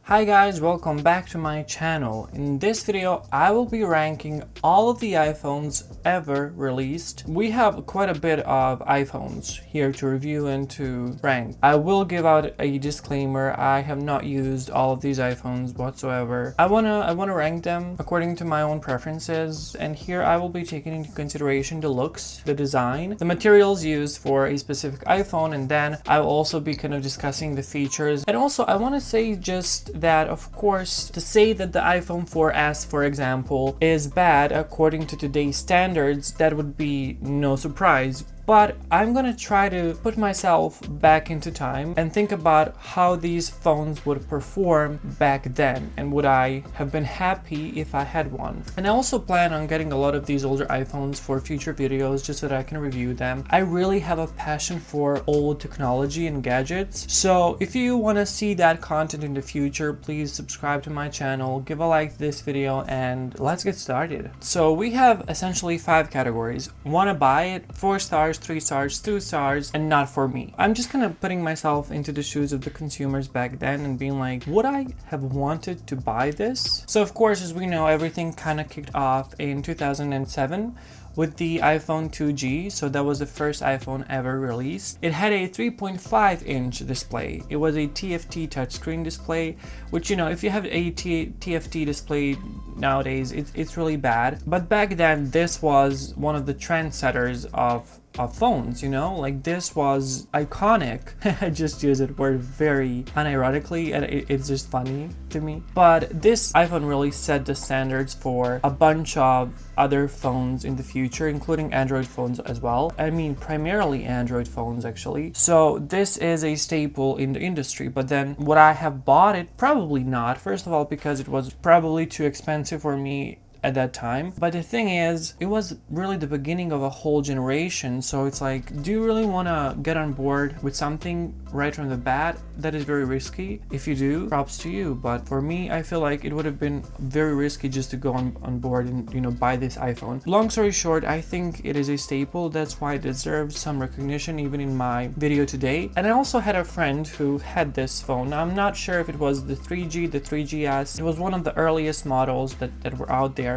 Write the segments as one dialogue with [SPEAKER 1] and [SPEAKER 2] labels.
[SPEAKER 1] Hi guys, welcome back to my channel. In this video, I will be ranking all of the iPhones ever released. We have quite a bit of iPhones here to review and to rank. I will give out a disclaimer. I have not used all of these iPhones whatsoever. I wanna rank them according to my own preferences, and here I will be taking into consideration the looks, the design, the materials used for a specific iPhone, and then I will also be kind of discussing the features. And also I want to say just that, of course, to say that the iPhone 4S, for example, is bad according to today's standards, that would be no surprise. But I'm gonna try to put myself back into time and think about how these phones would perform back then, and would I have been happy if I had one. And I also plan on getting a lot of these older iPhones for future videos just so that I can review them. I really have a passion for old technology and gadgets, so if you want to see that content in the future, please subscribe to my channel, give a like to this video, and let's get started. So we have essentially 5 categories. Wanna buy it, 4 stars, 3 stars, 2 stars, and not for me. I'm just kind of putting myself into the shoes of the consumers back then and being like, would I have wanted to buy this? So of course, as we know, everything kind of kicked off in 2007 with the iPhone 2G. So that was the first iPhone ever released. It had a 3.5-inch display. It was a TFT touchscreen display, which, you know, if you have a TFT display nowadays, it's really bad. But back then, this was one of the trendsetters of phones, you know, like this was iconic. I just use it word very unironically, and it's just funny to me. But this iPhone really set the standards for a bunch of other phones in the future, including Android phones as well. I mean, primarily Android phones actually. So this is a staple in the industry. But then would I have bought it? Probably not. First of all, because it was probably too expensive for me at that time. But the thing is, it was really the beginning of a whole generation, so it's like, do you really want to get on board with something right from the bat? That is very risky. If you do, props to you, but for me, I feel like it would have been very risky just to go on board and, you know, buy this iPhone. Long story short, I think it is a staple. That's why it deserves some recognition even in my video today. And I also had a friend who had this phone. Now, I'm not sure if it was the 3G, the 3GS. It was one of the earliest models that were out there.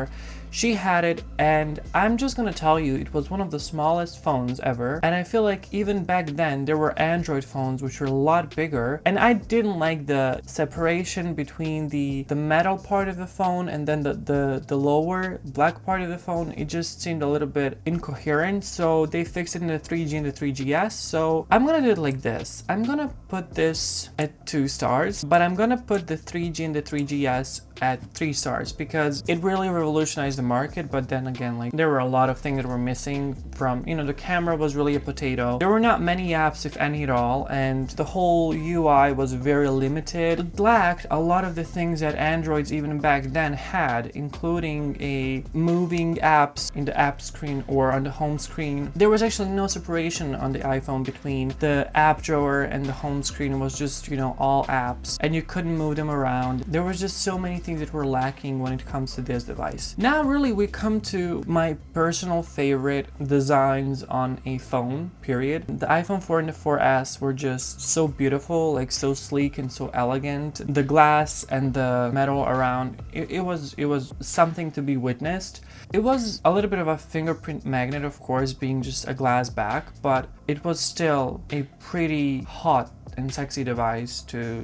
[SPEAKER 1] She had it, and I'm just gonna tell you, it was one of the smallest phones ever. And I feel like even back then there were Android phones which were a lot bigger, and I didn't like the separation between the metal part of the phone and then the lower black part of the phone. It just seemed a little bit incoherent, so they fixed it in the 3G and the 3GS. So I'm gonna do it like this. I'm gonna put this at 2 stars, but I'm gonna put the 3G and the 3GS at 3 stars because it really revolutionized the market. But then again, like, there were a lot of things that were missing from, you know, the camera was really a potato. There were not many apps, if any at all, and the whole UI was very limited. It lacked a lot of the things that Androids even back then had, including a moving apps in the app screen or on the home screen. There was actually no separation on the iPhone between the app drawer and the home screen. It was just, you know, all apps, and you couldn't move them around. There was just so many things that were lacking when it comes to this device. Now really we come to my personal favorite designs on a phone, period. The iPhone 4 and the 4S were just so beautiful, like so sleek and so elegant. The glass and the metal around, it was something to be witnessed. It was a little bit of a fingerprint magnet, of course, being just a glass back, but it was still a pretty hot and sexy device to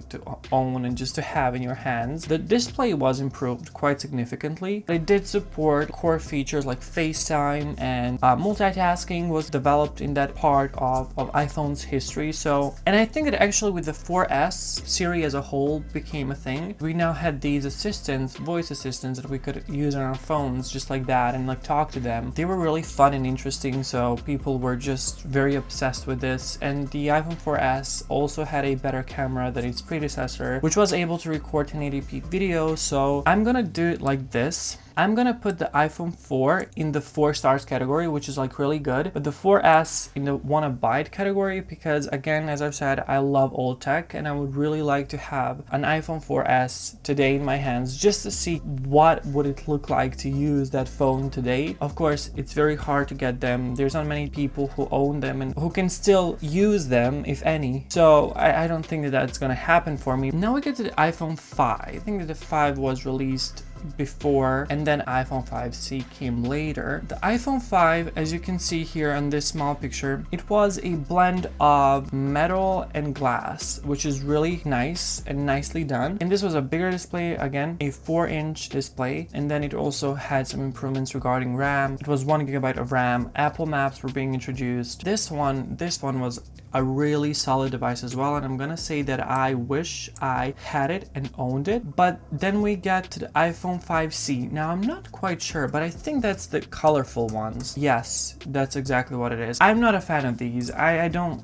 [SPEAKER 1] own and just to have in your hands. The display was improved quite significantly. It did support core features like FaceTime, and multitasking was developed in that part of iPhone's history. So, and I think that actually with the 4S, Siri as a whole became a thing. We now had these assistants, voice assistants, that we could use on our phones just like that and like talk to them. They were really fun and interesting, so people were just very obsessed with this. And the iPhone 4S also had a better camera than its predecessor, which was able to record 1080p video. So I'm gonna do it like this. I'm gonna put the iPhone 4 in the 4 stars category, which is like really good, but the 4S in the wanna buy it category, because again, as I've said, I love old tech and I would really like to have an iPhone 4S today in my hands just to see what would it look like to use that phone today. Of course, it's very hard to get them. There's not many people who own them and who can still use them, if any. So I don't think that that's gonna happen for me. Now we get to the iPhone 5. I think that the 5 was released before and then iPhone 5C came later. The iPhone 5, as you can see here on this small picture, it was a blend of metal and glass, which is really nice and nicely done. And this was a bigger display, again, a 4-inch display, and then it also had some improvements regarding RAM. It was 1 GB of RAM. Apple Maps were being introduced. This one was a really solid device as well, and I'm gonna say that I wish I had it and owned it. But then we get to the iPhone 5C. Now I'm not quite sure, but I think that's the colorful ones. Yes, that's exactly what it is. I'm not a fan of these. I don't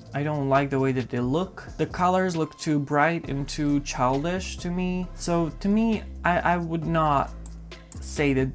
[SPEAKER 1] like the way that they look. The colors look too bright and too childish to me. So to me, I would not say that.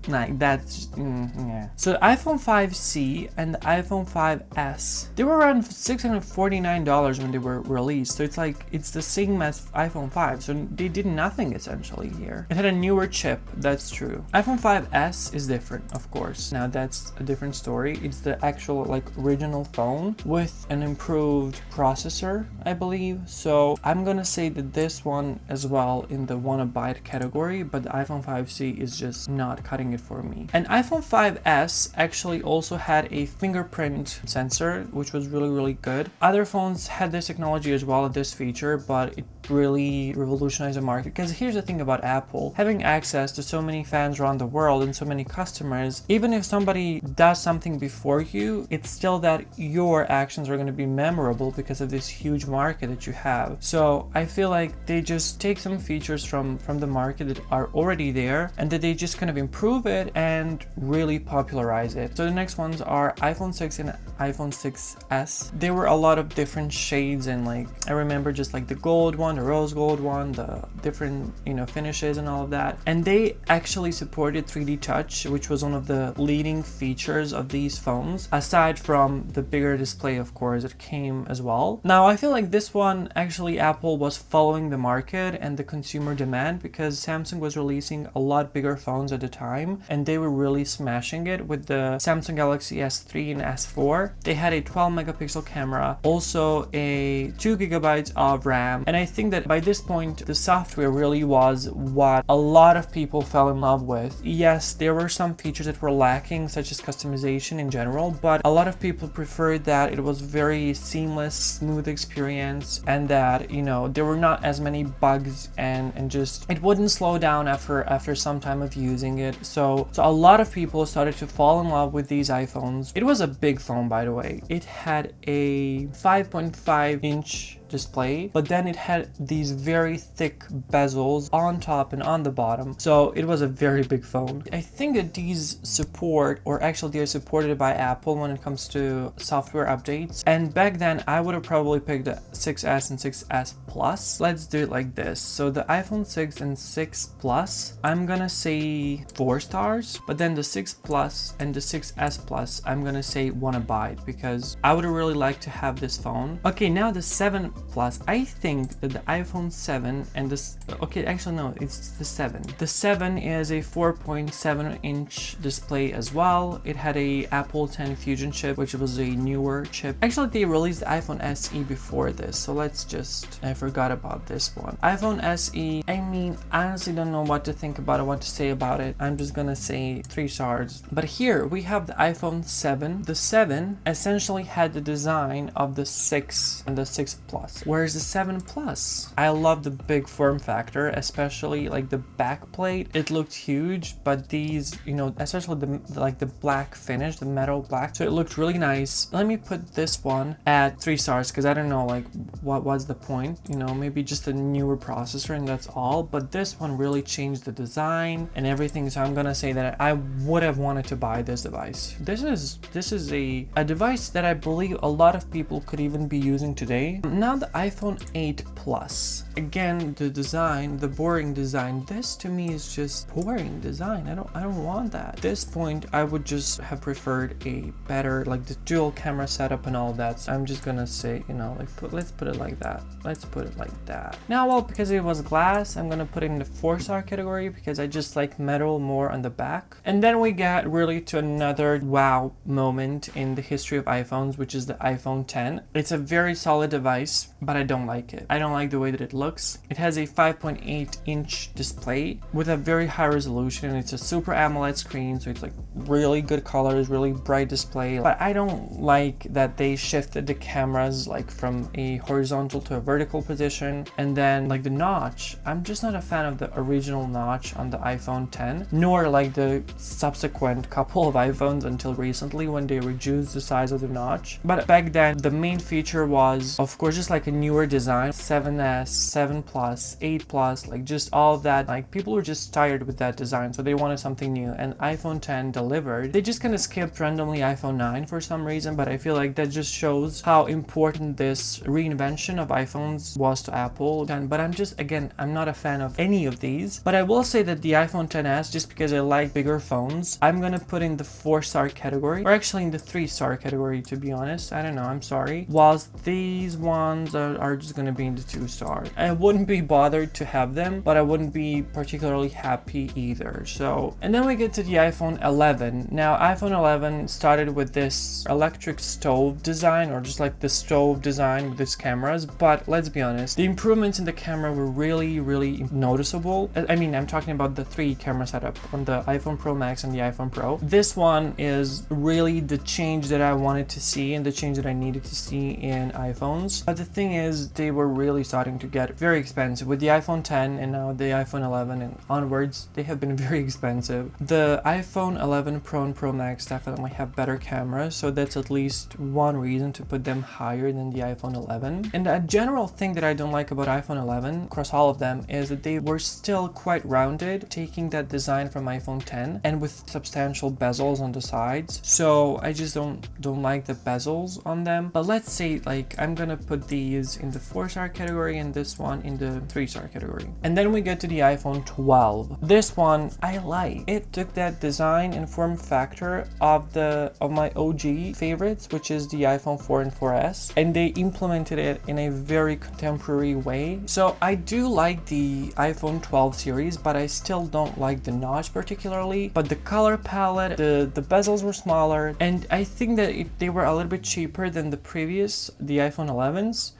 [SPEAKER 1] Like that's yeah. So the iPhone 5C and the iPhone 5S, they were around $649 when they were released. So it's like it's the same as iPhone 5. So they did nothing essentially here. It had a newer chip, that's true. iPhone 5S is different, of course. Now that's a different story. It's the actual like original phone with an improved processor, I believe. So I'm gonna say that this one as well in the wanna buy it category, but the iPhone 5C is just not cutting it for me. And iPhone 5S actually also had a fingerprint sensor, which was really good. Other phones had this technology as well, this feature, but it really revolutionized the market. Because here's the thing about Apple, having access to so many fans around the world and so many customers, even if somebody does something before you, it's still that your actions are going to be memorable because of this huge market that you have. So I feel like they just take some features from the market that are already there, and that they just kind of improve it and really popularize it. So the next ones are iPhone 6 and iPhone 6S. There were a lot of different shades, and like I remember just like the gold one, the rose gold one, the different finishes and all of that. And they actually supported 3D touch, which was one of the leading features of these phones, aside from the bigger display, of course, that came as well. Now I feel like this one actually Apple was following the market and the consumer demand, because Samsung was releasing a lot bigger phones at the time and they were really smashing it with the Samsung Galaxy S3 and S4. They had a 12 megapixel camera, also a 2 GB of RAM, and I think that by this point the software really was what a lot of people fell in love with. Yes, there were some features that were lacking, such as customization in general, but a lot of people preferred that it was very seamless, smooth experience, and that there were not as many bugs, and just it wouldn't slow down after some time of using it. So a lot of people started to fall in love with these iPhones. It was a big phone, by the way. It had a 5.5-inch display, but then it had these very thick bezels on top and on the bottom, so it was a very big phone. I think that these support, or actually they're supported by Apple when it comes to software updates, and back then I would have probably picked the 6S and 6S Plus. Let's do it like this. So the iPhone 6 and 6 Plus, I'm gonna say 4 stars, but then the 6 Plus and the 6S Plus, I'm gonna say wanna buy it, because I would really like to have this phone. Okay, now the 7 Plus, I think that the iPhone 7 and this, okay, actually no, it's the 7. The 7 is a 4.7-inch display as well. It had a Apple 10 Fusion chip, which was a newer chip. Actually, they released the iPhone SE before this, so let's just, I forgot about this one. iPhone SE, I mean, I honestly don't know what to think about it, what to say about it. I'm just gonna say 3 stars. But here we have the iPhone 7. The 7 essentially had the design of the 6 and the 6 Plus. Whereas the 7 Plus, I love the big form factor, especially like the back plate. It looked huge, but these, especially the black finish, the metal black, so it looked really nice. Let me put this one at 3 stars, because I don't know like what was the point, maybe just a newer processor and that's all. But this one really changed the design and everything, so I'm gonna say that I would have wanted to buy this device. This is a device that I believe a lot of people could even be using today. Now now the iPhone 8 Plus. Again, the design, the boring design, this to me is just boring design. I don't want that. At this point, I would just have preferred a better, like the dual camera setup and all that. So I'm just gonna say, you know, like let's put it like that. Let's put it like that. Now, well, because it was glass, I'm gonna put it in the 4-star category because I just like metal more on the back. And then we get really to another wow moment in the history of iPhones, which is the iPhone 10. It's a very solid device, but I don't like it. I don't like the way that it looks. It has a 5.8-inch display with a very high resolution, and it's a Super AMOLED screen, so it's like really good colors, really bright display. But I don't like that they shifted the cameras like from a horizontal to a vertical position, and then like the notch. I'm just not a fan of the original notch on the iPhone 10, nor like the subsequent couple of iPhones until recently when they reduced the size of the notch. But back then, the main feature was, of course, just like a newer design, 7S, 7 Plus, 8 Plus, like just all of that. Like people were just tired with that design, so they wanted something new, and iPhone 10 delivered. They just kind of skipped randomly iPhone 9 for some reason, but I feel like that just shows how important this reinvention of iPhones was to Apple. But I'm just, again, I'm not a fan of any of these. But I will say that the iPhone 10s, just because I like bigger phones, I'm gonna put in the 4-star category, or actually in the 3-star category, to be honest. I don't know, I'm sorry. Whilst these ones are just gonna be in the 2-star. I wouldn't be bothered to have them, but I wouldn't be particularly happy either. So, and then we get to the iPhone 11. Now, iPhone 11 started with this electric stove design, or just like the stove design with its cameras, but let's be honest, the improvements in the camera were really noticeable. I mean, I'm talking about the 3 camera setup on the iPhone Pro Max and the iPhone Pro. This one is really the change that I wanted to see and the change that I needed to see in iPhones. But the thing is, they were really starting to get very expensive. With the iPhone 10 and now the iPhone 11 and onwards, they have been very expensive. The iPhone 11 Pro and Pro Max definitely have better cameras, so that's at least one reason to put them higher than the iPhone 11. And a general thing that I don't like about iPhone 11 across all of them is that they were still quite rounded, taking that design from iPhone 10 and with substantial bezels on the sides. So I just don't like the bezels on them. But let's say like I'm gonna put these in the 4-star category and this one in the 3-star category. And then we get to the iPhone 12. This one I like. It took that design and form factor of my OG favorites, which is the iPhone 4 and 4S, and they implemented it in a very contemporary way. So I do like the iPhone 12 series, but I still don't like the notch particularly. But the color palette, the bezels were smaller, and I think that they were a little bit cheaper than the iPhone 11s.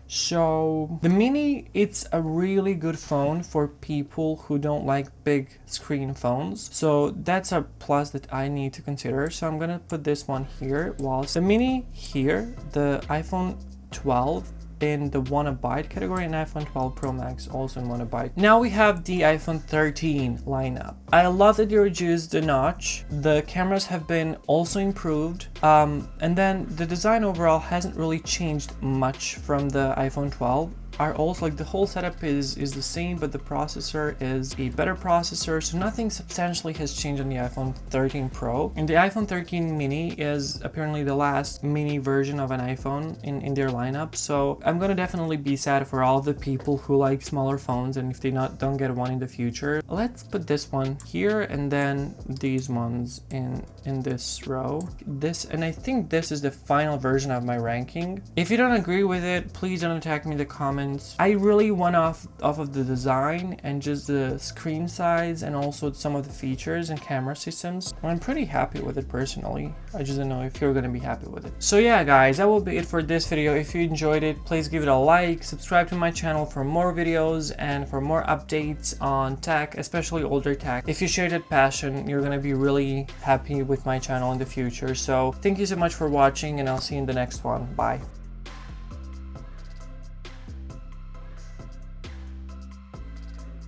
[SPEAKER 1] So the mini, it's a really good phone for people who don't like big screen phones. So that's a plus that I need to consider. So I'm gonna put this one here, whilst the mini here, the iPhone 12 in the 1 category, and iPhone 12 Pro Max also in 1 Now we have the iPhone 13 lineup. I love that they reduced the notch. The cameras have been also improved, and then the design overall hasn't really changed much from the iPhone 12. Are also like the whole setup is the same, but the processor is a better processor, so nothing substantially has changed on the iPhone 13 Pro. And the iPhone 13 mini is apparently the last mini version of an iPhone in their lineup, so I'm gonna definitely be sad for all the people who like smaller phones, and if they don't get one in the future. Let's put this one here and then these ones in this row. And I think this is the final version of my ranking. If you don't agree with it, please don't attack me in the comments. I really went off of the design and just the screen size and also some of the features and camera systems. I'm pretty happy with it personally. I just don't know if you're gonna be happy with it. So yeah guys, that will be it for this video. If you enjoyed it, please give it a like, subscribe to my channel for more videos and for more updates on tech, especially older tech. If you share that passion, you're gonna be really happy with my channel in the future. So thank you so much for watching, and I'll see you in the next one. Bye.